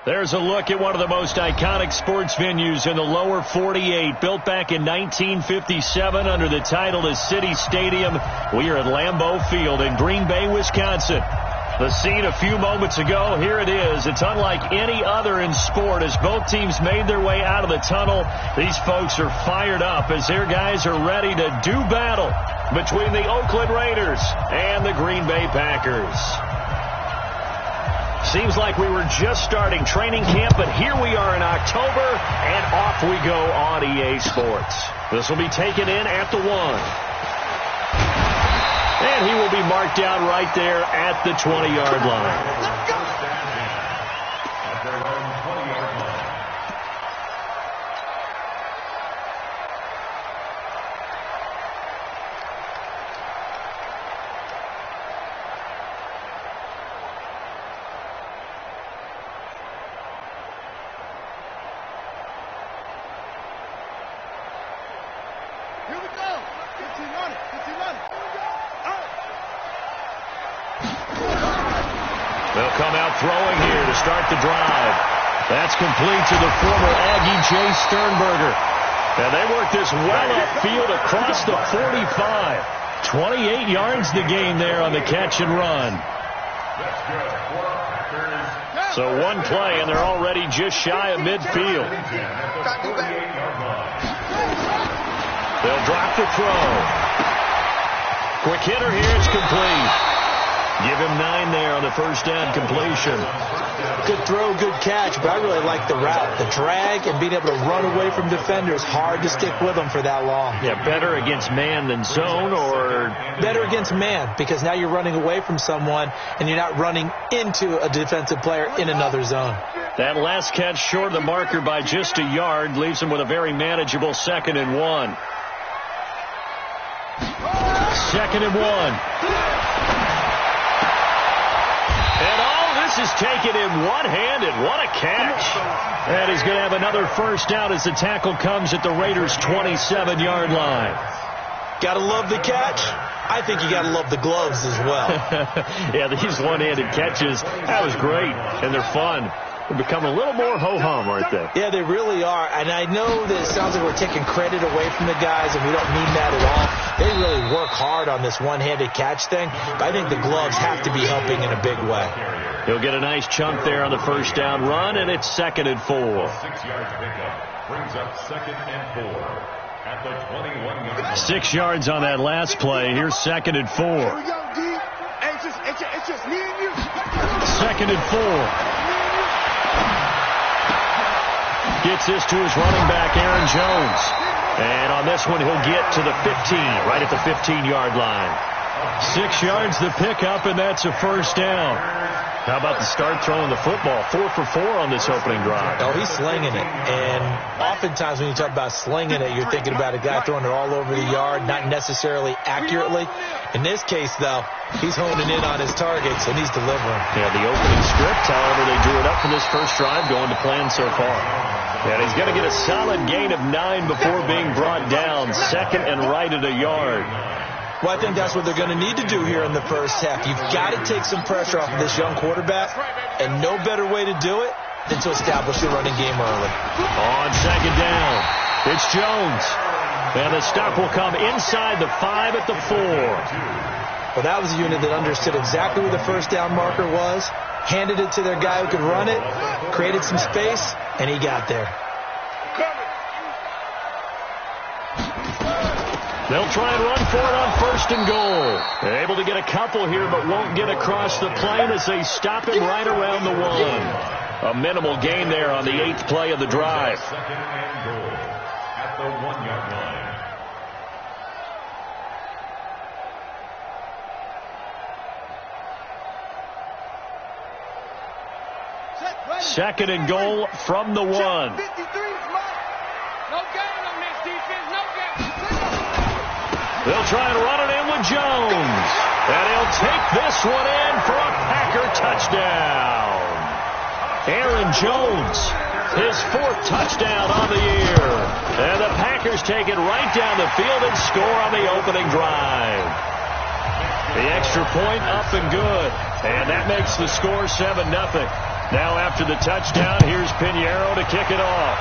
There's a look at one of the most iconic sports venues in the lower 48, built back in 1957 under the title of City Stadium. We are at Lambeau Field in Green Bay, Wisconsin. The scene a few moments ago, here it is. It's unlike any other in sport as both teams made their way out of the tunnel. These folks are fired up as their guys are ready to do battle between the Oakland Raiders and the Green Bay Packers. Seems like we were just starting training camp, but here we are in October, and off we go on EA Sports. This will be taken in at the 1. And he will be marked down right there at the 20-yard line. They'll come out throwing here to start the drive. That's complete to the former Aggie Jay Sternberger. And they work this well upfield across the 45. 28 yards the gain there on the catch and run. So one play, and they're already just shy of midfield. They'll drop the throw. Quick hitter here, it's complete. Give him 9 there on the first down completion. Good throw, good catch, but I really like the route. The drag and being able to run away from defenders, hard to stick with them for that long. Yeah, better against man than zone, or? Better against man, because now you're running away from someone and you're not running into a defensive player in another zone. That last catch short of the marker by just a yard leaves him with a very manageable 2nd and 1. 2nd and 1. Is taken in one-handed. What a catch. And he's going to have another first down as the tackle comes at the Raiders' 27-yard line. Gotta love the catch. I think you gotta love the gloves as well. Yeah, these one-handed catches, that was great, and they're fun. They've become a little more ho-hum, aren't they? Yeah, they really are. And I know that it sounds like we're taking credit away from the guys, and we don't mean that at all. They really work hard on this one-handed catch thing, but I think the gloves have to be helping in a big way. He'll get a nice chunk there on the first down run, and it's 2nd and 4. 6-yard pickup brings up 2nd and 4 at the 21-yard line. 6 yards on that last play. Here's 2nd and 4. Here we go, D. It's just me and you. 2nd and 4. Gets this to his running back, Aaron Jones. And on this one, he'll get to the 15, right at the 15-yard line. 6 yards the pickup, and that's a first down. How about the start throwing the football? 4 for 4 on this opening drive. Oh, he's slinging it. And oftentimes when you talk about slinging it, you're thinking about a guy throwing it all over the yard, not necessarily accurately. In this case, though, he's honing in on his targets, and he's delivering. Yeah, the opening script, however, they drew it up for this first drive, going to plan so far. And he's going to get a solid gain of 9 before being brought down, 2nd and right at a yard. Well, I think that's what they're going to need to do here in the first half. You've got to take some pressure off of this young quarterback, and no better way to do it than to establish the running game early. On 2nd down, it's Jones. And the stop will come inside the 5 at the 4. Well, that was a unit that understood exactly where the first down marker was, handed it to their guy who could run it, created some space, and he got there. They'll try and run for it on 1st and goal. They're able to get a couple here, but won't get across the plane as they stop him right around the 1. A minimal gain there on the 8th play of the drive. 2nd and goal at the 1-yard line. 2nd and goal from the 1. No gain on this defense. No gain. They'll try and run it in with Jones. And he'll take this one in for a Packer touchdown. Aaron Jones, his 4th touchdown on the year. And the Packers take it right down the field and score on the opening drive. The extra point up and good. And that makes the score 7-0. Now after the touchdown, here's Pinheiro to kick it off.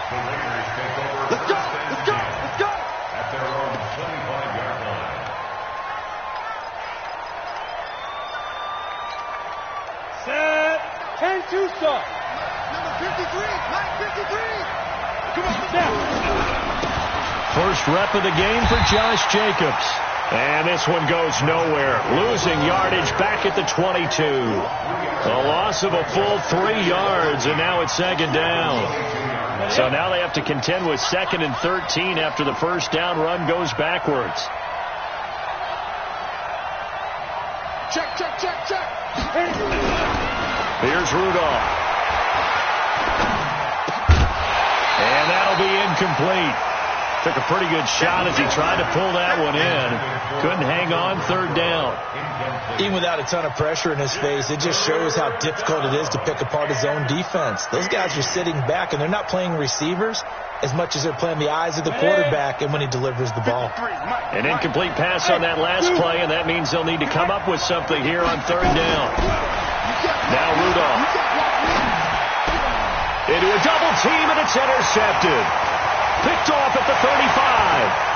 The Raiders take over. Let's go, let's go, let's go. At their own 25-yard line. Set. 10-2 start. Number 53, line 53. Come on, down. First rep of the game for Josh Jacobs. And this one goes nowhere. Losing yardage back at the 22. A loss of a full 3 yards, and now it's second down. So now they have to contend with 2nd and 13 after the first down run goes backwards. Check, check, check, check. Here's Rudolph. And that'll be incomplete. Took a pretty good shot as he tried to pull that one in. Couldn't hang on, third down. Even without a ton of pressure in his face, it just shows how difficult it is to pick apart his own defense. Those guys are sitting back, and they're not playing receivers as much as they're playing the eyes of the quarterback and when he delivers the ball. An incomplete pass on that last play, and that means they'll need to come up with something here on third down. Now Rudolph. Into a double team, and it's intercepted. Picked off at the 35.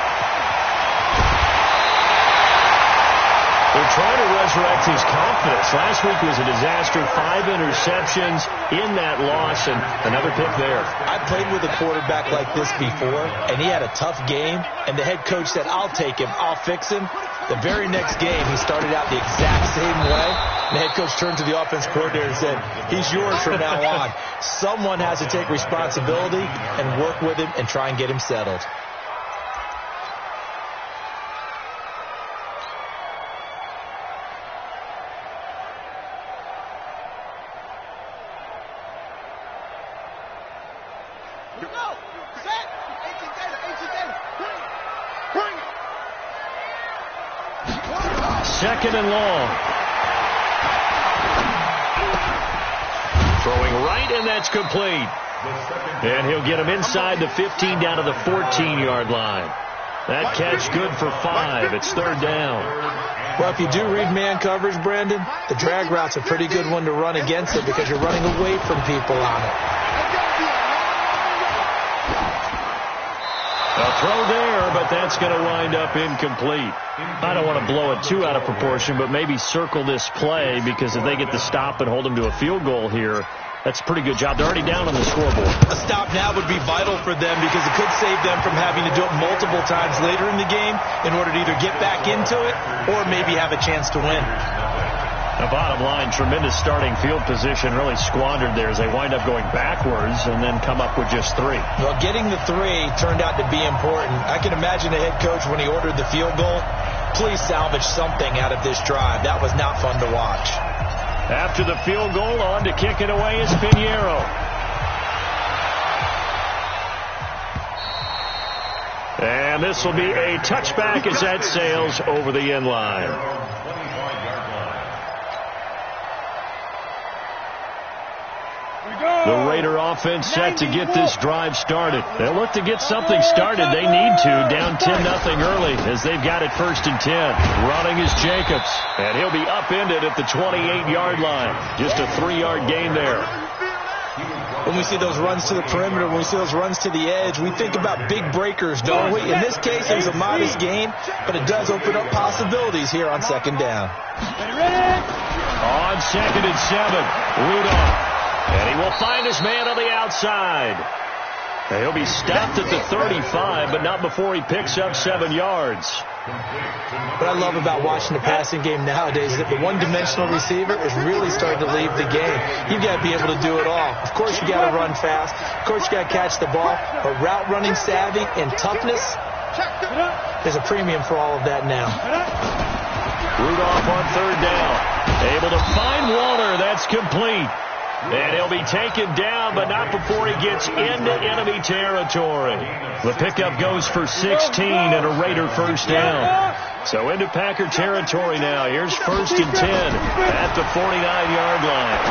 They're trying to resurrect his confidence. Last week was a disaster. 5 interceptions in that loss, and another pick there. I played with a quarterback like this before, and he had a tough game, and the head coach said, I'll take him, I'll fix him. The very next game, he started out the exact same way. The head coach turned to the offense coordinator and said, he's yours from now on. Someone has to take responsibility and work with him and try and get him settled. Second and long. Throwing right, and that's complete. And he'll get him inside the 15 down to the 14-yard line. That catch good for 5. It's third down. Well, if you do read man coverage, Brandon, the drag route's a pretty good one to run against it because you're running away from people on it. A throw there, but that's going to wind up incomplete. I don't want to blow it too out of proportion, but maybe circle this play because if they get the stop and hold them to a field goal here, that's a pretty good job. They're already down on the scoreboard. A stop now would be vital for them because it could save them from having to do it multiple times later in the game in order to either get back into it or maybe have a chance to win. The bottom line, tremendous starting field position, really squandered there as they wind up going backwards and then come up with just 3. Well, getting the 3 turned out to be important. I can imagine the head coach when he ordered the field goal, please salvage something out of this drive. That was not fun to watch. After the field goal, on to kick it away is Pinheiro. And this will be a touchback as that sails over the end line. The Raider offense set to get this drive started. They'll look to get something started. They need to, down 10-0 early as they've got it 1st and 10. Running is Jacobs, and he'll be upended at the 28-yard line. Just a 3-yard gain there. When we see those runs to the perimeter, when we see those runs to the edge, we think about big breakers, don't we? In this case, it was a modest gain, but it does open up possibilities here on second down. On 2nd and 7, Rudolph. And he will find his man on the outside. And he'll be stopped at the 35, but not before he picks up 7 yards. What I love about watching the passing game nowadays is that the one-dimensional receiver is really starting to leave the game. You've got to be able to do it all. Of course, you got to run fast. Of course, you got to catch the ball. But route running savvy and toughness, there's a premium for all of that now. Rudolph on third down. Able to find Waller. That's complete. And he'll be taken down, but not before he gets into enemy territory. The pickup goes for 16 and a Raider first down. So into Packer territory now. Here's 1st and 10 at the 49-yard line.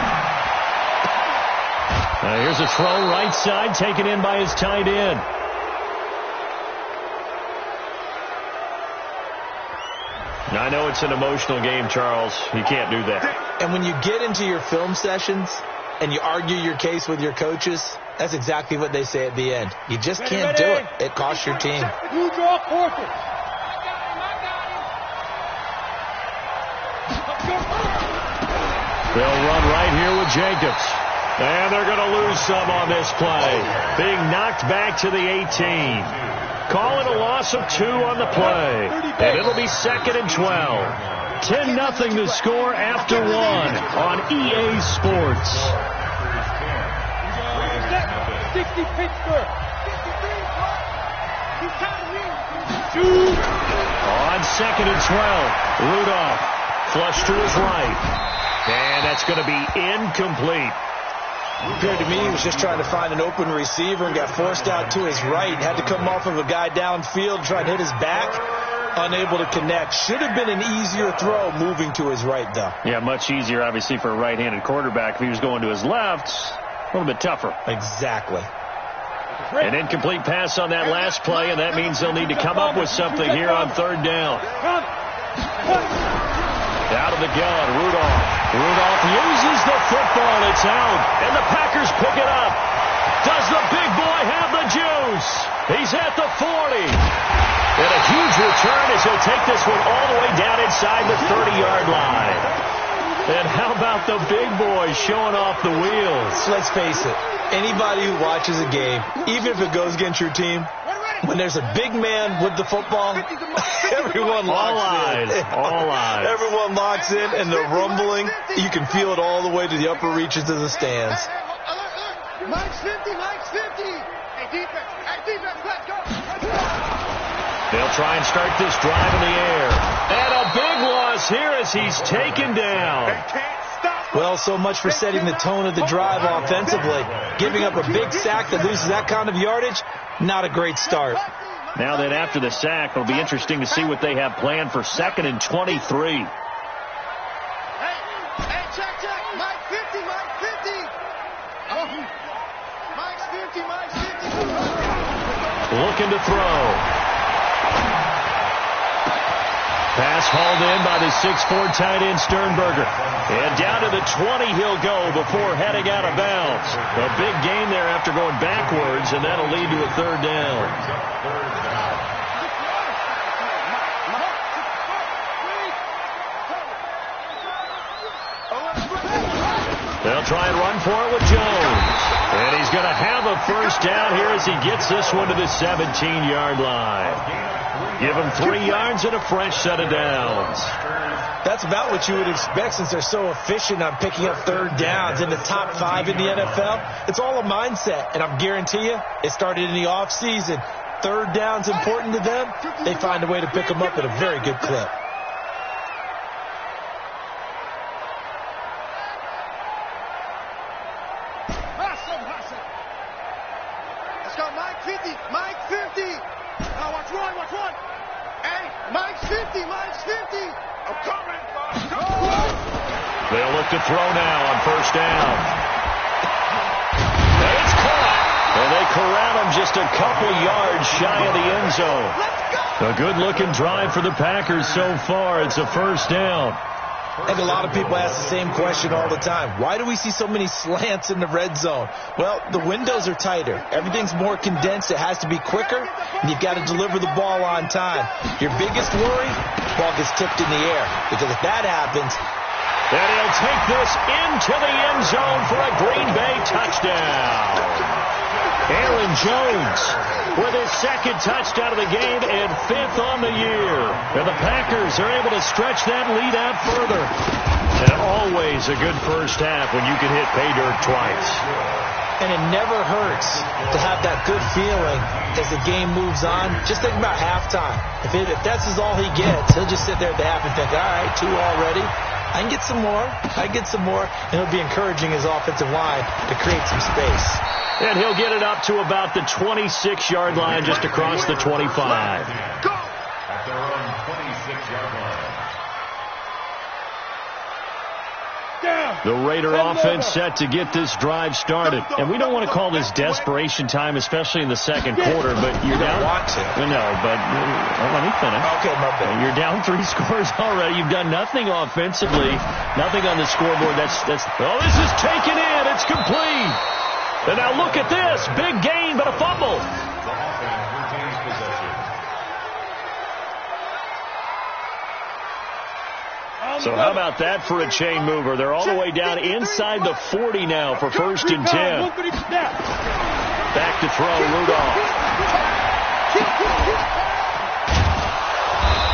Now here's a throw right side taken in by his tight end. I know it's an emotional game, Charles. You can't do that. And when you get into your film sessions and you argue your case with your coaches, that's exactly what they say at the end. You just can't do it. It costs your team. You draw forfeit. They'll run right here with Jacobs. And they're going to lose some on this play. Being knocked back to the 18. Call it a loss of 2 on the play. And it'll be 2nd and 12. 10-0 the score after 1 on EA Sports. 60 Pittsburgh. On 2nd and 12. Rudolph flush to his right. And that's going to be incomplete. Appeared to me he was just trying to find an open receiver and got forced out to his right. Had to come off of a guy downfield, try to hit his back. Unable to connect. Should have been an easier throw moving to his right, though. Yeah, much easier, obviously, for a right-handed quarterback. If he was going to his left, a little bit tougher. Exactly. An incomplete pass on that last play, and that means they'll need to come up with something here on 3rd down. Out of the gun, Rudolph. Rudolph uses the football. It's out, and the Packers pick it up. Does the big boy have the juice? He's at the 40. And a huge return as he'll take this one all the way down inside the 30-yard line. And how about the big boy showing off the wheels? Let's face it, anybody who watches a game, even if it goes against your team, when there's a big man with the football, everyone locks in. All eyes. Everyone locks in, and the rumbling, you can feel it all the way to the upper reaches of the stands. Mike's 50, Mike's 50. Hey, defense, let's go. They'll try and start this drive in the air. And a big loss here as he's taken down. Well, so much for setting the tone of the drive offensively. Giving up a big sack that loses that kind of yardage, not a great start. Now that after the sack, it'll be interesting to see what they have planned for 2nd and 23. Hey, check. Mike 50, Mike 50. Oh, Mike's 50, Mike's 50. Looking to throw. Pass hauled in by the 6'4" tight end Sternberger. And down to the 20 he'll go before heading out of bounds. A big gain there after going backwards, and that'll lead to a 3rd down. They'll try and run for it with Jones. And he's going to have a 1st down here as he gets this one to the 17-yard line. Give him 3 yards and a fresh set of downs. That's about what you would expect since they're so efficient on picking up 3rd downs in the top 5 in the NFL. It's all a mindset, and I guarantee you it started in the offseason. 3rd down's important to them. They find a way to pick them up at a very good clip. Let's go, Mike 50, Mike 50. Now watch one. Hey, Mike's 50, Mike's 50. I'm coming, They'll look to throw now on 1st down. It's caught. And they corral him just a couple yards shy of the end zone. A good-looking drive for the Packers so far. It's a 1st down. I think a lot of people ask the same question all the time. Why do we see so many slants in the red zone? Well, the windows are tighter. Everything's more condensed. It has to be quicker, and you've got to deliver the ball on time. Your biggest worry, the ball gets tipped in the air. Because if that happens, and he'll take this into the end zone for a Green Bay touchdown. Aaron Jones with his 2nd touchdown of the game and 5th on the year. And the Packers are able to stretch that lead out further. And always a good 1st half when you can hit pay dirt twice. And it never hurts to have that good feeling as the game moves on. Just think about halftime. If that's all he gets, he'll just sit there at the half and think, all right, 2 already. I can get some more. And he'll be encouraging his offensive line to create some space. And he'll get it up to about the 26-yard line just across the 25. Go! At their own 26-yard line. Down. The Raider offense set to get this drive started. And we don't want to call this desperation time, especially in the second quarter, but you're down. Want to. No, but let me finish. Okay, my bad. You're down 3 scores already. You've done nothing offensively, nothing on the scoreboard. This is taken in. It's complete. And now look at this. Big gain, but a fumble. So how about that for a chain mover? They're all the way down inside the 40 now for 1st and 10. Back to throw, Rudolph.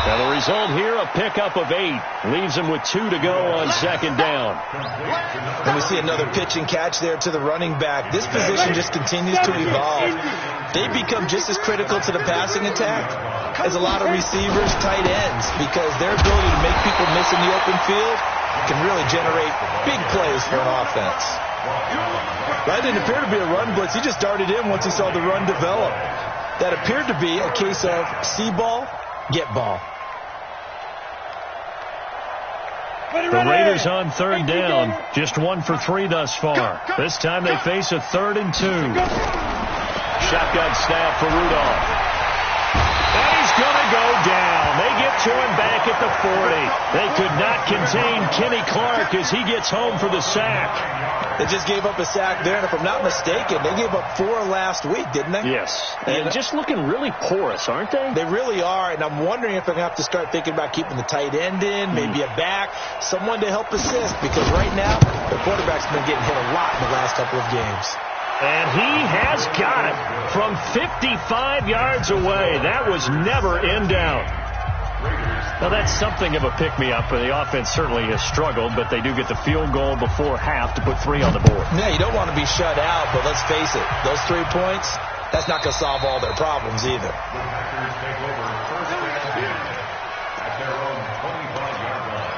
Now the result here, a pickup of 8. Leaves him with 2 to go on 2nd down. And we see another pitch and catch there to the running back. This position just continues to evolve. They become just as critical to the passing attack as a lot of receivers, tight ends, because their ability to make people miss in the open field can really generate big plays for an offense. That didn't appear to be a run blitz. He just darted in once he saw the run develop. That appeared to be a case of see ball, get ball. The Raiders on 3rd down. Just 1 for 3 thus far. This time they face a 3rd and 2. Shotgun snap for Rudolph. And he's going to go down. They get to him back at the 40. They could not contain Kenny Clark as he gets home for the sack. They just gave up a sack there, and if I'm not mistaken, they gave up 4 last week, didn't they? Yes. And just looking really porous, aren't they? They really are, and I'm wondering if they're going to have to start thinking about keeping the tight end in, maybe a back, someone to help assist, because right now, the quarterback's been getting hit a lot in the last couple of games. And he has got it from 55 yards away. That was never in doubt. Now, that's something of a pick-me-up. The offense certainly has struggled, but they do get the field goal before half to put 3 on the board. Yeah, you don't want to be shut out, but let's face it, those 3 points, that's not going to solve all their problems either. The Packers take over 1st and 10 at their own 25-yard line.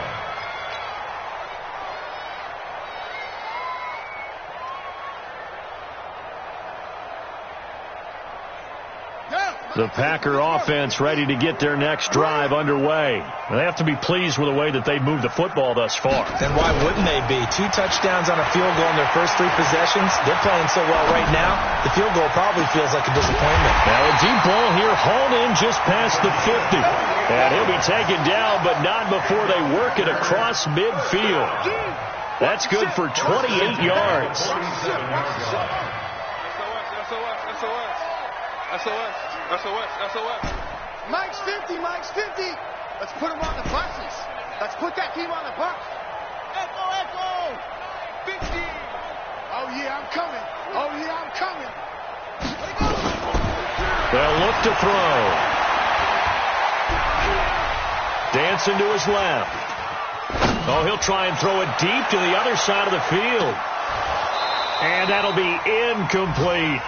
The Packer offense ready to get their next drive underway. They have to be pleased with the way that they've moved the football thus far. And why wouldn't they be? 2 touchdowns on a field goal in their first 3 possessions. They're playing so well right now, the field goal probably feels like a disappointment. Now a deep ball here, hauled in just past the 50. And he'll be taken down, but not before they work it across midfield. That's good for 28 yards. SOS. Mike's 50. Let's put him on the buses. Let's put that team on the bus. Echo. 50. Oh, yeah, I'm coming. They'll look to throw. Dancing to his left. Oh, he'll try and throw it deep to the other side of the field. And that'll be incomplete.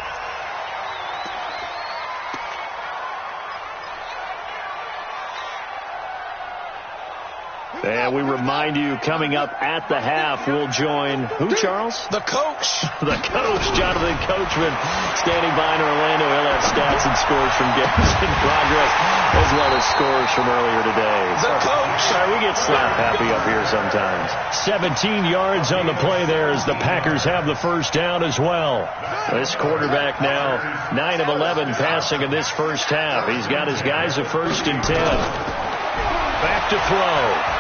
And we remind you, coming up at the half, we'll join who, Charles? The coach. The coach, Jonathan Coachman, standing by in Orlando. He'll have stats and scores from games in progress, as well as scores from earlier today. The coach. Sorry, we get slap happy up here sometimes. 17 yards on the play there as the Packers have the first down as well. This quarterback now, 9 of 11 passing in this first half. He's got his guys at 1st and 10. Back to throw.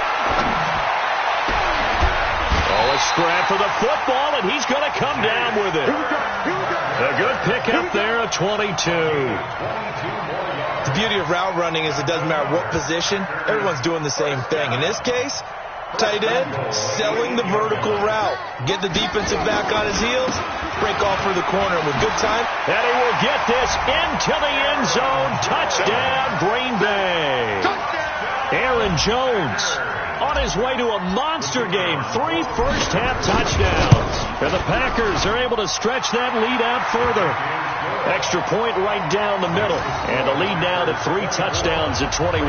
Oh, a scrap for the football, and he's going to come down with it. A good pickup there, a 22. The beauty of route running is it doesn't matter what position. Everyone's doing the same thing. In this case, tight end, selling the vertical route. Get the defensive back on his heels, break off for the corner with good time. And he will get this into the end zone. Touchdown, Green Bay. Aaron Jones on his way to a monster game. 3 first-half touchdowns. And the Packers are able to stretch that lead out further. Extra point right down the middle. And the lead now to 3 touchdowns at 21.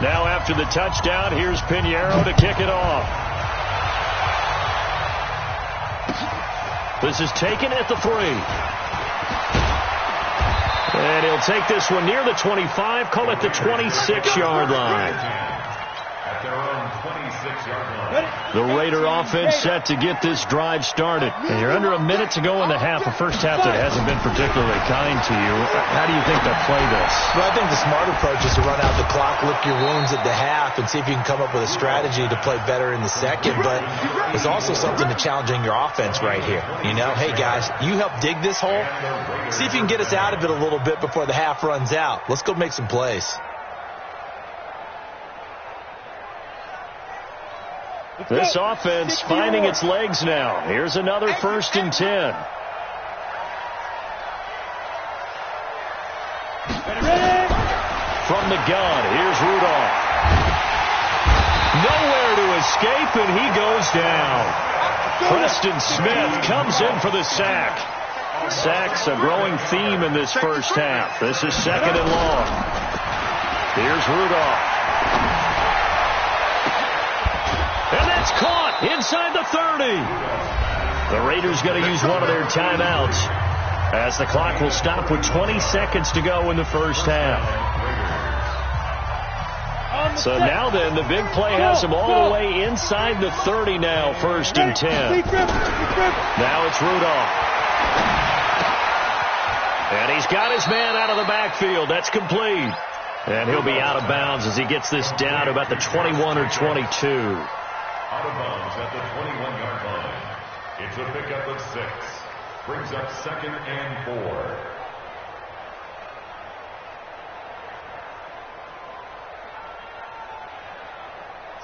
Now after the touchdown, here's Pinheiro to kick it off. This is taken at the 3. And he'll take this one near the 25, call it the 26-yard line. At their own 26-yard line. The Raider offense set to get this drive started. And you're under a minute to go in the half. A first half that hasn't been particularly kind to you. How do you think they'll play this? Well, I think the smart approach is to run out the clock, lick your wounds at the half, and see if you can come up with a strategy to play better in the second. But there's also something to challenging your offense right here. You know, hey, guys, you help dig this hole. See if you can get us out of it a little bit before the half runs out. Let's go make some plays. This offense finding its legs now. Here's another 1st and 10. From the gun, here's Rudolph. Nowhere to escape, and he goes down. Preston Smith comes in for the sack. Sacks a growing theme in this first half. This is 2nd and long. Here's Rudolph. And that's caught inside the 30. The Raiders going to use one of their timeouts as the clock will stop with 20 seconds to go in the first half. So now then, the big play has him all the way inside the 30 now, 1st and 10. Now it's Rudolph. And he's got his man out of the backfield. That's complete. And he'll be out of bounds as he gets this down to about the 21 or 22. Out of bounds at the 21-yard line. It's a pickup of 6. Brings up 2nd and 4.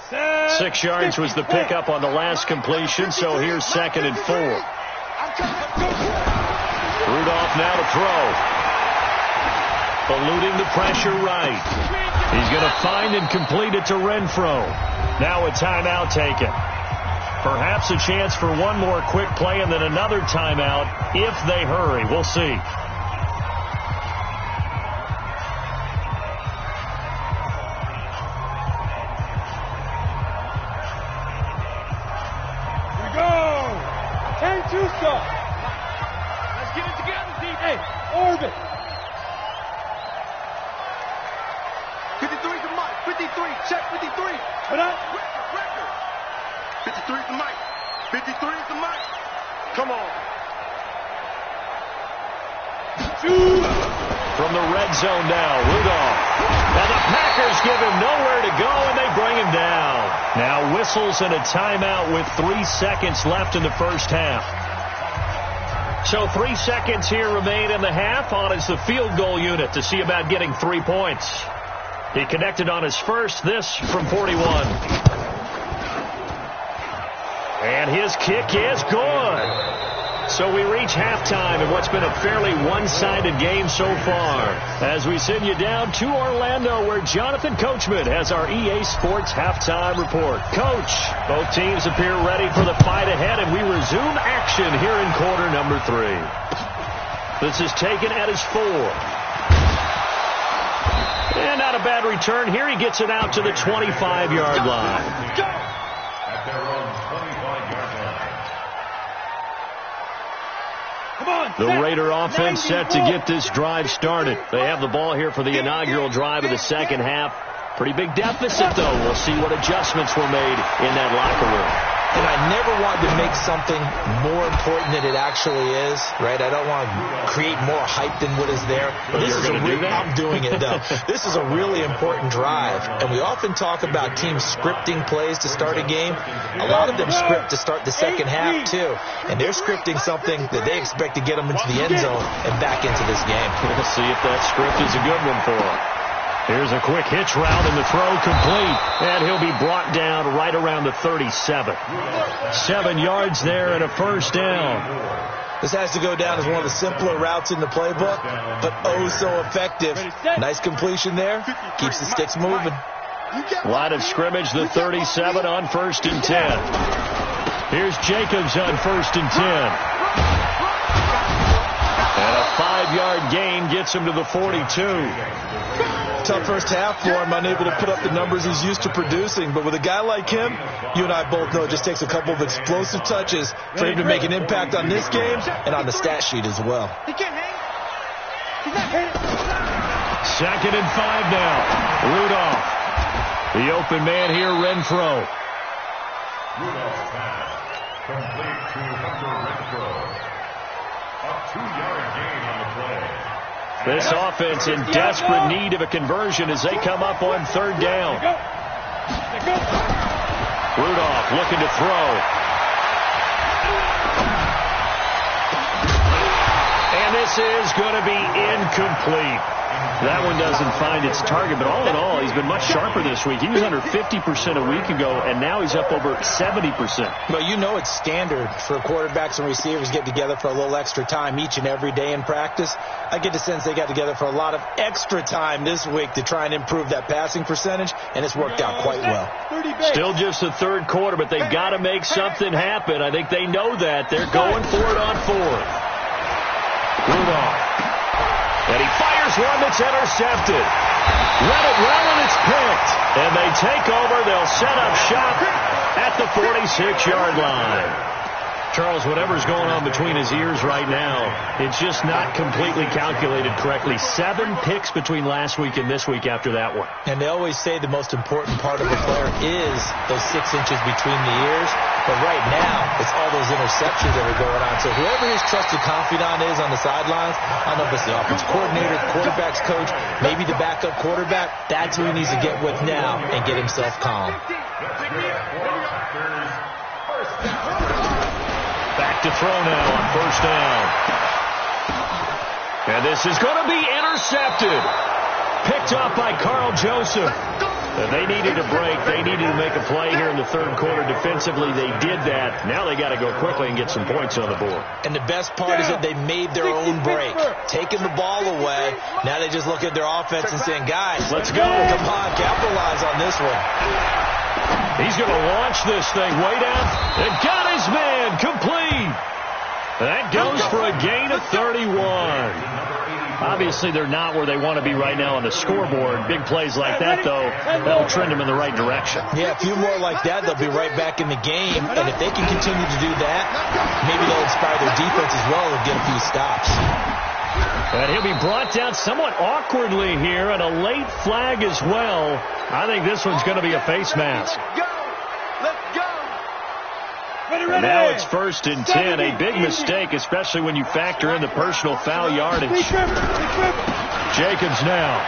Set. 6 yards was the pickup on the last completion, so here's 2nd and 4. Rudolph now to throw. Eluding the pressure right. He's going to find and complete it to Renfro. Now a timeout taken. Perhaps a chance for one more quick play and then another timeout if they hurry. We'll see. Here we go. 10-2 stuff. Let's get it together, D. Hey, orbit. 53 to Mike. 53. Check 53. What up? Record. 53 to Mike. 53 to Mike. Come on. From the red zone now, Rudolph. And the Packers give him nowhere to go, and they bring him down. Now whistles and a timeout with 3 seconds left in the first half. So 3 seconds here remain in the half. On is the field goal unit to see about getting 3 points. He connected on his first, this from 41. And his kick is good. So we reach halftime in what's been a fairly one-sided game so far. As we send you down to Orlando, where Jonathan Coachman has our EA Sports halftime report. Coach, both teams appear ready for the fight ahead, and we resume action here in quarter number 3. This is taken at his 4. And not a bad return here. He gets it out to the 25-yard line. At their own 25-yard line. The Raider offense set to get this drive started. They have the ball here for the inaugural drive of the second half. Pretty big deficit, though. We'll see what adjustments were made in that locker room. And I never wanted to make something more important than it actually is, right? I don't want to create more hype than what is there. But this is I'm doing it, though. This is a really important drive. And we often talk about teams scripting plays to start a game. A lot of them script to start the second half, too. And they're scripting something that they expect to get them into the end zone and back into this game. We'll see if that script is a good one for them. Here's a quick hitch route, and the throw complete. And he'll be brought down right around the 37. 7 yards there and a first down. This has to go down as one of the simpler routes in the playbook, but oh so effective. Nice completion there. Keeps the sticks moving. Line of scrimmage, the 37 on 1st and 10. Here's Jacobs on 1st and 10. And a 5-yard gain gets him to the 42. Tough first half for him, unable to put up the numbers he's used to producing. But with a guy like him, you and I both know it just takes a couple of explosive touches for him to make an impact on this game and on the stat sheet as well. He can't hang. He's not hitting. 2nd and 5 now. Rudolph. The open man here, Renfro. Rudolph's pass. Complete to Hunter Renfro. A 2-yard gain on the play. This offense in desperate need of a conversion as they come up on third down. Rudolph looking to throw. And this is going to be incomplete. That one doesn't find its target, but all in all, he's been much sharper this week. He was under 50% a week ago, and now he's up over 70%. Well, you know it's standard for quarterbacks and receivers get together for a little extra time each and every day in practice. I get the sense they got together for a lot of extra time this week to try and improve that passing percentage, and it's worked out quite well. Still just the third quarter, but they've got to make something happen. I think they know that. They're going for it on fourth. Rudolph. And he fires one that's intercepted. Read it well, and it's picked. And they take over. They'll set up shop at the 46-yard line. Charles, whatever's going on between his ears right now, it's just not completely calculated correctly. 7 picks between last week and this week after that one. And they always say the most important part of a player is those 6 inches between the ears. But right now, it's all those interceptions that are going on. So whoever his trusted confidant is on the sidelines, I don't know if it's the offensive coordinator, the quarterback's coach, maybe the backup quarterback, that's who he needs to get with now and get himself calm. Back to throw now on first down. And this is going to be intercepted. Picked up by Carl Joseph. And they needed a break. They needed to make a play here in the third quarter. Defensively, they did that. Now they got to go quickly and get some points on the board. And the best part is that they made their own break. Taking the ball away. Now they just look at their offense and saying, guys, let's go. Come on, capitalize on this one. He's going to launch this thing way down. And got his man complete. That goes for a gain of 31. Obviously, they're not where they want to be right now on the scoreboard. Big plays like that, though, that'll trend them in the right direction. Yeah, a few more like that, they'll be right back in the game. And if they can continue to do that, maybe they'll inspire their defense as well and get a few stops. And he'll be brought down somewhat awkwardly here, and a late flag as well. I think this one's going to be a face mask. And now it's 1st and 10. A big mistake, especially when you factor in the personal foul yardage. Jacobs now.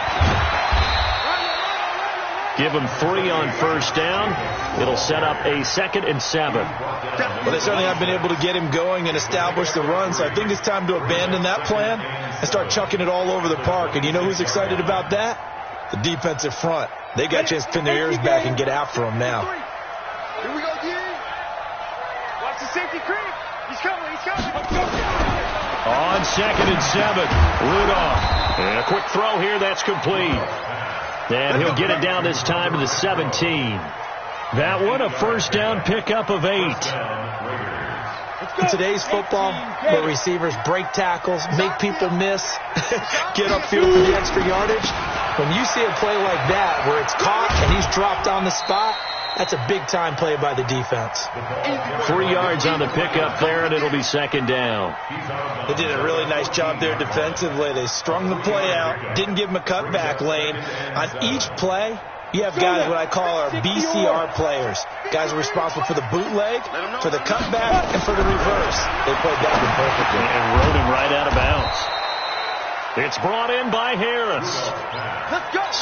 Give him 3 on first down. It'll set up a 2nd and 7. Well, they certainly have been able to get him going and establish the run, so I think it's time to abandon that plan and start chucking it all over the park. And you know who's excited about that? The defensive front. They got a chance to pin their ears back and get after him now. Here we go, D. Watch the safety creep. He's coming, he's coming. On 2nd and 7, Rudolph. And a quick throw here, that's complete. And he'll get it down this time to the 17. That one, a first down pickup of 8. In today's football, where receivers break tackles, make people miss, get upfield for the extra yardage, when you see a play like that where it's caught and he's dropped on the spot, that's a big-time play by the defense. 3 yards on the pickup there, and it'll be 2nd down. They did a really nice job there defensively. They strung the play out, didn't give him a cutback lane. On each play, you have guys what I call our BCR players. Guys are responsible for the bootleg, for the cutback, and for the reverse. They played that one perfectly. And rode him right out of bounds. It's brought in by Harris.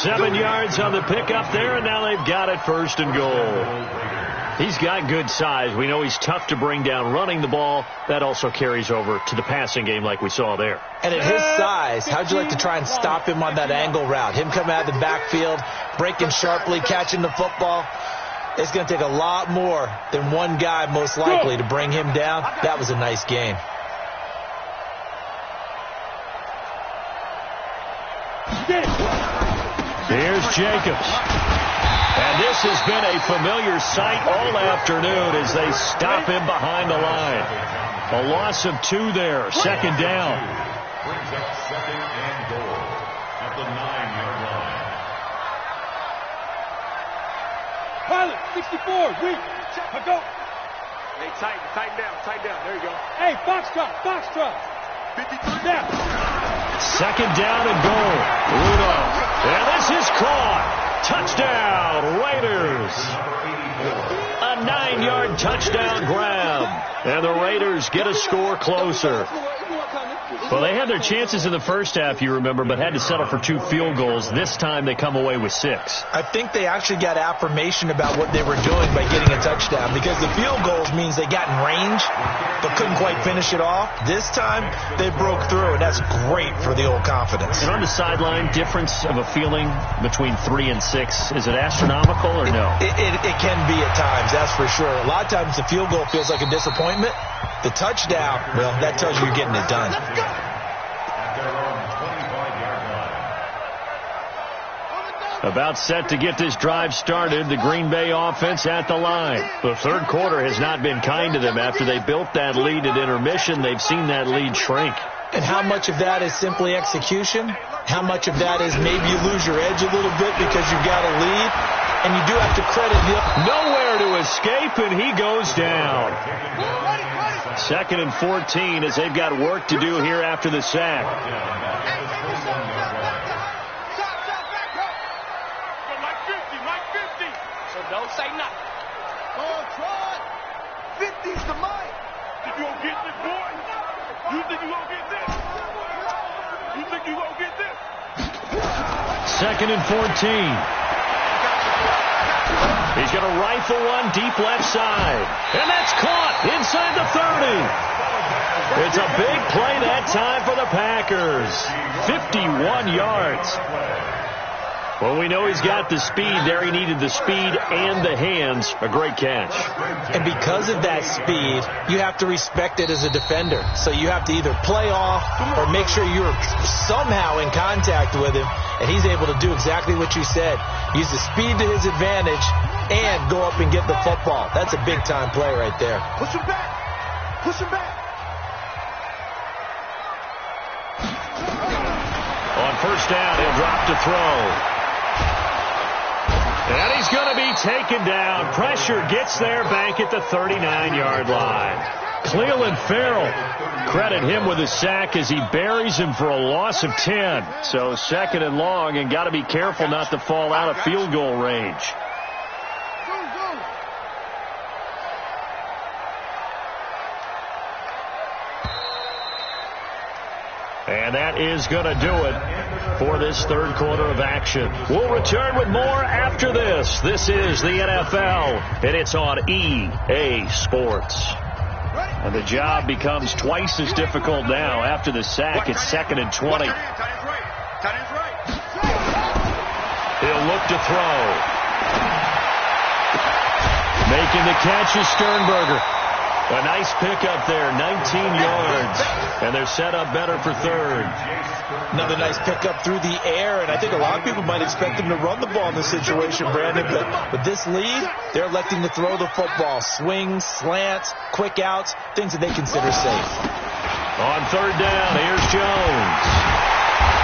7 yards on the pickup there, and now they've got it 1st and goal. He's got good size. We know he's tough to bring down running the ball. That also carries over to the passing game like we saw there. And at his size, how'd you like to try and stop him on that angle route? Him coming out of the backfield, breaking sharply, catching the football. It's going to take a lot more than one guy, most likely, to bring him down. That was a nice game. Here's Jacobs. And this has been a familiar sight all afternoon as they stop him behind the line. A loss of 2 there. 2nd down. Brings up 2nd and goal at the 9-yard line. Pilot, 64, weak. Go. Hey, tighten down. There you go. Hey, Foxtrot. 53. Down. 2nd down and goal. Rudolph. And this is caught. Touchdown, Raiders. A 9-yard touchdown grab. And the Raiders get a score closer. Well, they had their chances in the first half, you remember, but had to settle for 2 field goals. This time they come away with 6. I think they actually got affirmation about what they were doing by getting a touchdown, because the field goals means they got in range but couldn't quite finish it off. This time they broke through, and that's great for the old confidence. And on the sideline, difference of a feeling between 3 and 6, is it astronomical or no? It can be at times, that's for sure. A lot of times the field goal feels like a disappointment. The touchdown, well, that tells you you're getting it done. About set to get this drive started, the Green Bay offense at the line. The third quarter has not been kind to them. After they built that lead at intermission, they've seen that lead shrink. And how much of that is simply execution? How much of that is maybe you lose your edge a little bit because you've got a lead? And you do have to credit him. Nowhere to escape, and he goes down. 2nd and 14 as they've got work to do here after the sack. Don't say nothing. Go on, try it. 50's the mic. Think you gonna get this, boy? You think you gonna get this? You think you gonna get this? 2nd and 14. He's going to rifle one deep left side. And that's caught inside the 30. It's a big play that time for the Packers. 51 yards. Well, we know he's got the speed there. He needed the speed and the hands. A great catch. And because of that speed, you have to respect it as a defender. So you have to either play off or make sure you're somehow in contact with him. And he's able to do exactly what you said. Use the speed to his advantage and go up and get the football. That's a big-time play right there. Push him back. Push him back. On first down, he'll drop to throw. And he's going to be taken down. Pressure gets there back at the 39-yard line. Cleveland Farrell, credit him with a sack as he buries him for a loss of 10. So 2nd and long, and got to be careful not to fall out of field goal range. And that is going to do it for this third quarter of action. We'll return with more after this. This is the NFL, and it's on EA Sports. And the job becomes twice as difficult now. After the sack, it's 2nd and 20. He'll look to throw. Making the catch is Sternberger. A nice pickup there, 19 yards. And they're set up better for third. Another nice pickup through the air, and I think a lot of people might expect him to run the ball in this situation, Brandon. But with this lead, they're electing to throw the football. Swings, slants, quick outs, things that they consider safe. On third down, here's Jones.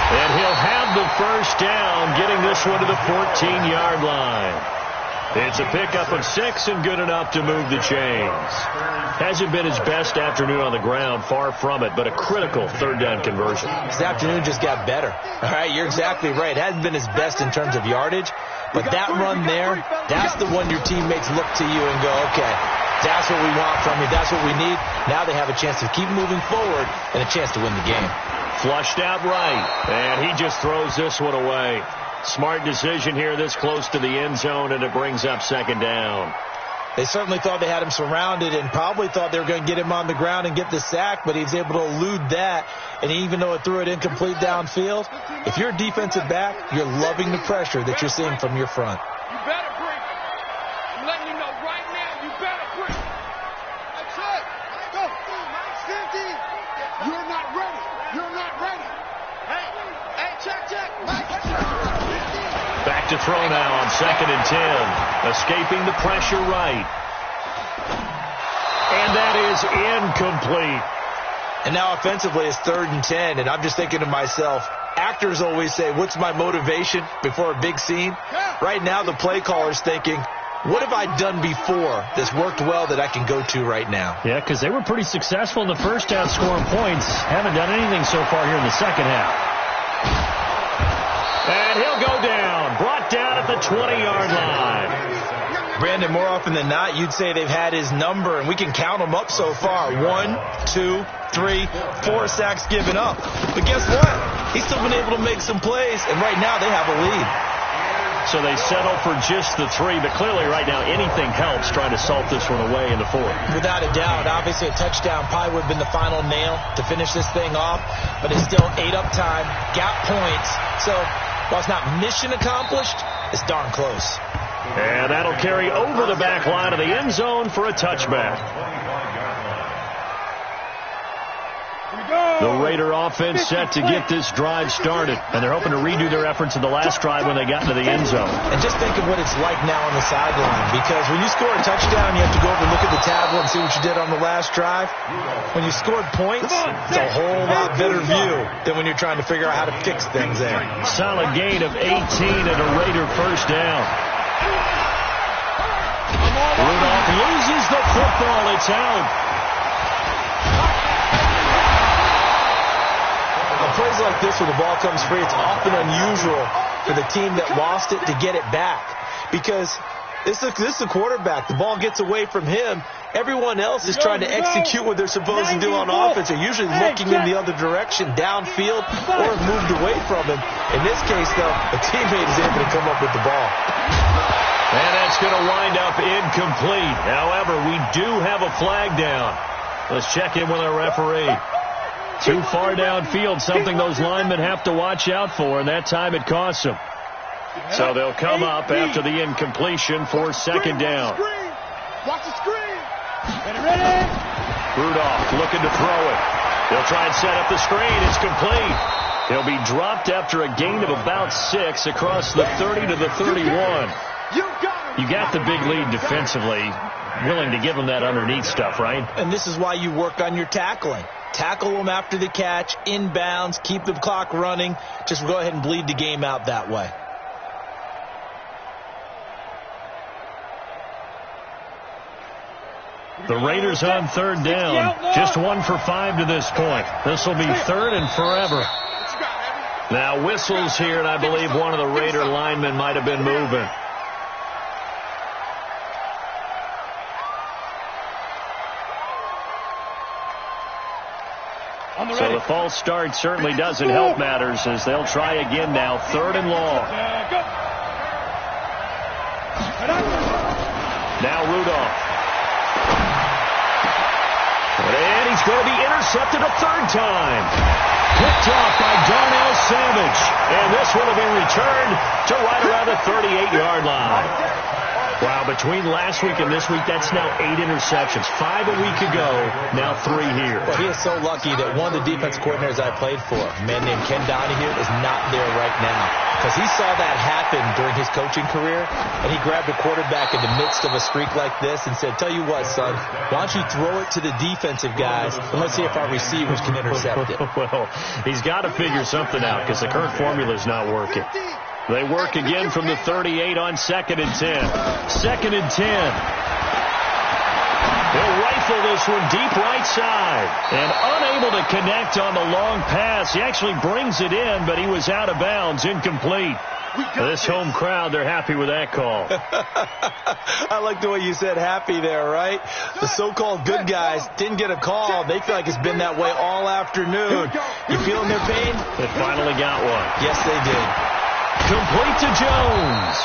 And he'll have the first down, getting this one to the 14-yard line. It's a pickup of 6 and good enough to move the chains. Hasn't been his best afternoon on the ground, far from it, but a critical third down conversion. This afternoon just got better. All right, you're exactly right. It hasn't been his best in terms of yardage, but that run there, that's the one your teammates look to you and go, okay, that's what we want from you. That's what we need. Now they have a chance to keep moving forward and a chance to win the game. Flushed out right, and he just throws this one away. Smart decision here this close to the end zone, and it brings up 2nd down. They certainly thought they had him surrounded and probably thought they were going to get him on the ground and get the sack, but he's able to elude that. And even though it threw it incomplete downfield, if you're a defensive back, you're loving the pressure that you're seeing from your front. You better break. I'm letting you know right now, you better break. That's it. Go. Mike 50. You're not ready. You're not ready. Hey, check. Mike. Back to throw now on 2nd and 10. Escaping the pressure right. And that is incomplete. And now offensively it's 3rd and 10. And I'm just thinking to myself, actors always say, what's my motivation before a big scene? Right now the play caller's thinking, what have I done before that's worked well that I can go to right now? Yeah, because they were pretty successful in the first half scoring points. Haven't done anything so far here in the second half. And he'll go down. Brought down at the 20-yard line. Brandon, more often than not, you'd say they've had his number, and we can count them up so far. 1, 2, 3, 4 sacks given up. But guess what? He's still been able to make some plays, and right now they have a lead. So they settle for just the 3, but clearly right now anything helps trying to salt this one away in the 4th. Without a doubt, obviously a touchdown probably would have been the final nail to finish this thing off, but it's still ate up time, got points. So while it's not mission accomplished, it's darn close. And that'll carry over the back line of the end zone for a touchback. The Raider offense set to get this drive started, and they're hoping to redo their efforts in the last drive when they got into the end zone. And just think of what it's like now on the sideline, because when you score a touchdown, you have to go over and look at the tablet and see what you did on the last drive. When you scored points, it's a whole lot better view than when you're trying to figure out how to fix things there. Solid gain of 18 and a Raider first down. Rudolph loses the football. It's out. Plays like this where the ball comes free, it's often unusual for the team that lost it to get it back, because this is a quarterback. The ball gets away from him. Everyone else is trying to execute what they're supposed to do on offense. They're usually looking in the other direction, downfield, or have moved away from him. In this case, though, a teammate is able to come up with the ball. And that's going to wind up incomplete. However, we do have a flag down. Let's check in with our referee. Too far downfield, something those linemen have to watch out for, and that time it costs them. So they'll come up after the incompletion for second down. Watch the screen. Ready? Rudolph looking to throw it. They'll try and set up the screen. It's complete. He'll be dropped after a gain of about 6 across the 30 to the 31. You got the big lead defensively. Willing to give them that underneath stuff, right? And this is why you work on your tackling. Tackle them after the catch, inbounds, keep the clock running. Just go ahead and bleed the game out that way. The Raiders on third down. Just 1 for 5 to this point. This will be third and forever. Now whistles here, and I believe one of the Raider linemen might have been moving. So the false start certainly doesn't help matters as they'll try again now, third and long. Now Rudolph. And he's going to be intercepted a third time. Picked off by Darnell Savage. And this one will be returned to right around the 38-yard line. Wow, between last week and this week, that's now 8 interceptions. 5 a week ago, now 3 here. Well, he is so lucky that one of the defense coordinators I played for, a man named Ken Donahue, is not there right now. Because he saw that happen during his coaching career, and he grabbed a quarterback in the midst of a streak like this and said, tell you what, son, why don't you throw it to the defensive guys, and let's see if our receivers can intercept it. Well, he's got to figure something out because the current formula is not working. They work again from the 38 on 2nd and 10. 2nd and 10. He'll rifle this one deep right side. And unable to connect on the long pass. He actually brings it in, but he was out of bounds, incomplete. This home crowd, they're happy with that call. I like the way you said happy there, right? The so-called good guys didn't get a call. They feel like it's been that way all afternoon. You feeling their pain? They finally got one. Yes, they did. Complete to Jones.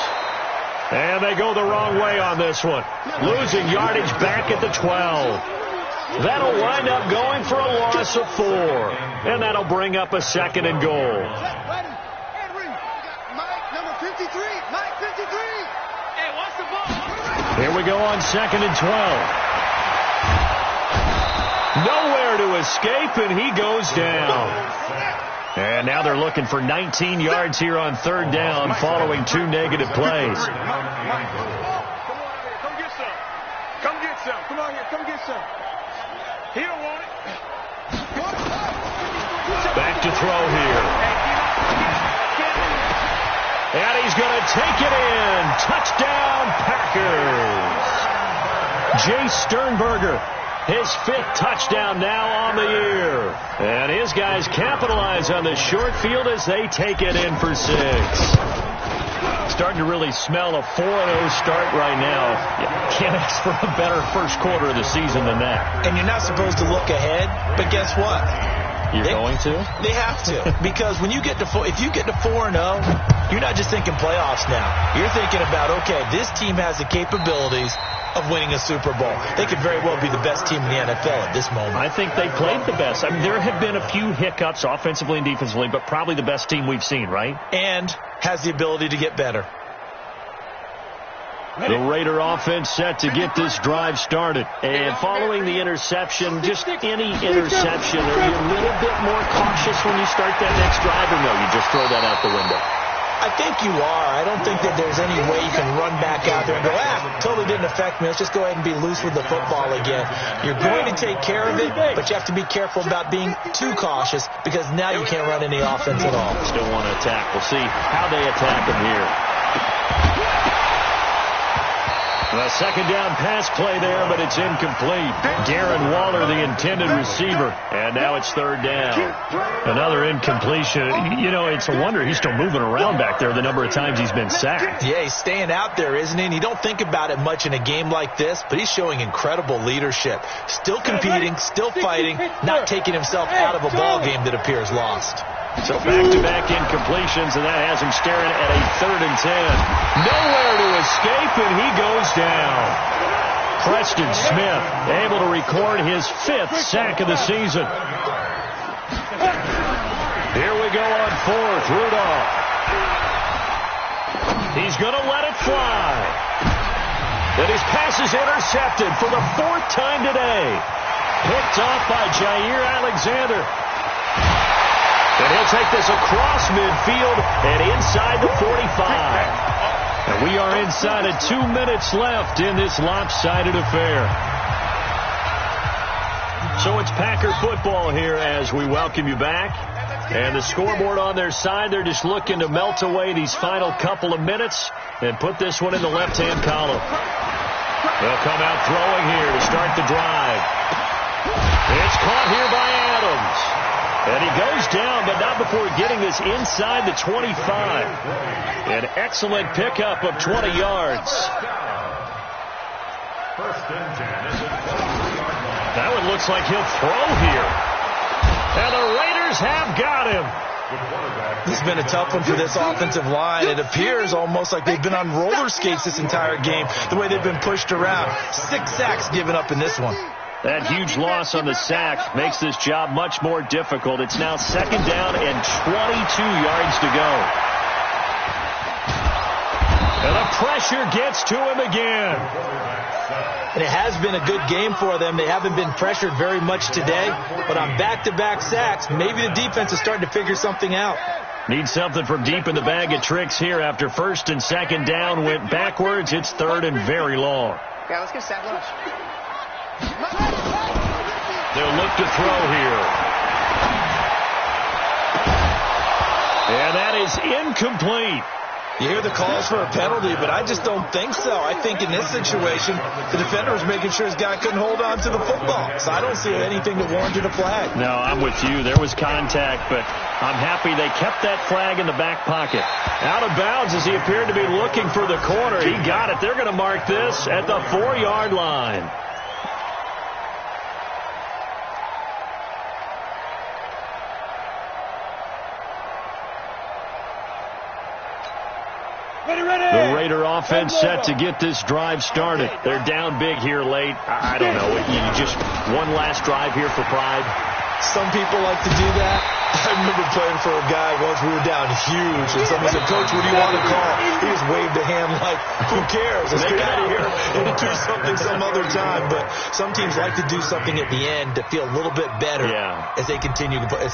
And they go the wrong way on this one. Losing yardage back at the 12. That'll wind up going for a loss of 4. And that'll bring up a 2nd and goal. Mike, number 53. Mike, 53. Hey, watch the ball. Here we go on 2nd and 12. Nowhere to escape, and he goes down. And now they're looking for 19 yards here on third down following 2 negative plays. Come get some. Come get some. Come on here. Come get some. He don't want it. Back to throw here. And he's going to take it in. Touchdown, Packers. Jay Sternberger. His 5th touchdown now on the year. And his guys capitalize on the short field as they take it in for 6. Starting to really smell a 4-0 start right now. You can't ask for a better first quarter of the season than that. And you're not supposed to look ahead, but guess what? You're going to? They have to. Because when you get to if you get to 4-0, you're not just thinking playoffs now. You're thinking about, okay, this team has the capabilities of winning a Super Bowl. They could very well be the best team in the NFL at this moment. I think they played the best. I mean, there have been a few hiccups offensively and defensively, but probably the best team we've seen, right? And has the ability to get better. The Raider offense set to get this drive started. And following the interception, just any interception, are you a little bit more cautious when you start that next drive, or no, you just throw that out the window? I think you are. I don't think that there's any way you can run back out there and go, totally didn't affect me. Let's just go ahead and be loose with the football again. You're going to take care of it, but you have to be careful about being too cautious because now you can't run any offense at all. Still want to attack. We'll see how they attack him here. The second down pass play there, but it's incomplete. Darren Waller, the intended receiver. And now it's third down. Another incompletion. You know, it's a wonder he's still moving around back there the number of times he's been sacked. Yeah, he's staying out there, isn't he? And you don't think about it much in a game like this, but he's showing incredible leadership. Still competing, still fighting, not taking himself out of a ball game that appears lost. So back-to-back incompletions, and that has him staring at a 3rd and 10. Nowhere to escape, and he goes down. Preston Smith able to record his 5th sack of the season. Here we go on 4th. Rudolph. He's going to let it fly. And his pass is intercepted for the 4th time today. Picked off by Jair Alexander. And he'll take this across midfield and inside the 45. And we are inside of 2 minutes left in this lopsided affair. So it's Packer football here as we welcome you back. And the scoreboard on their side, they're just looking to melt away these final couple of minutes and put this one in the left-hand column. They'll come out throwing here to start the drive. It's caught here by Adams. And he goes down, but not before getting this inside the 25. An excellent pickup of 20 yards. That one looks like he'll throw here. And the Raiders have got him. This has been a tough one for this offensive line. It appears almost like they've been on roller skates this entire game, the way they've been pushed around. 6 sacks given up in this one. That huge loss on the sack makes this job much more difficult. It's now 2nd down and 22 yards to go. And the pressure gets to him again. And it has been a good game for them. They haven't been pressured very much today, but on back-to-back sacks, maybe the defense is starting to figure something out. Need something from deep in the bag of tricks here after 1st and 2nd down went backwards. It's 3rd and very long. Yeah, let's get sack lunch. They'll look to throw here. And that is incomplete. You hear the calls for a penalty, but I just don't think so. I think in this situation, the defender was making sure his guy couldn't hold on to the football. So I don't see anything that warranted a flag. No, I'm with you. There was contact, but I'm happy they kept that flag in the back pocket. Out of bounds as he appeared to be looking for the corner. He got it. They're going to mark this at the 4-yard line. The Raider offense set to get this drive started. They're down big here late. I don't know. You just one last drive here for pride. Some people like to do that. I remember playing for a guy once. We were down huge, and someone said, "Coach, what do you want to call?" He just waved a hand like, "Who cares? Let's get out of here and do something some other time." But some teams like to do something at the end to feel a little bit better as they continue to play.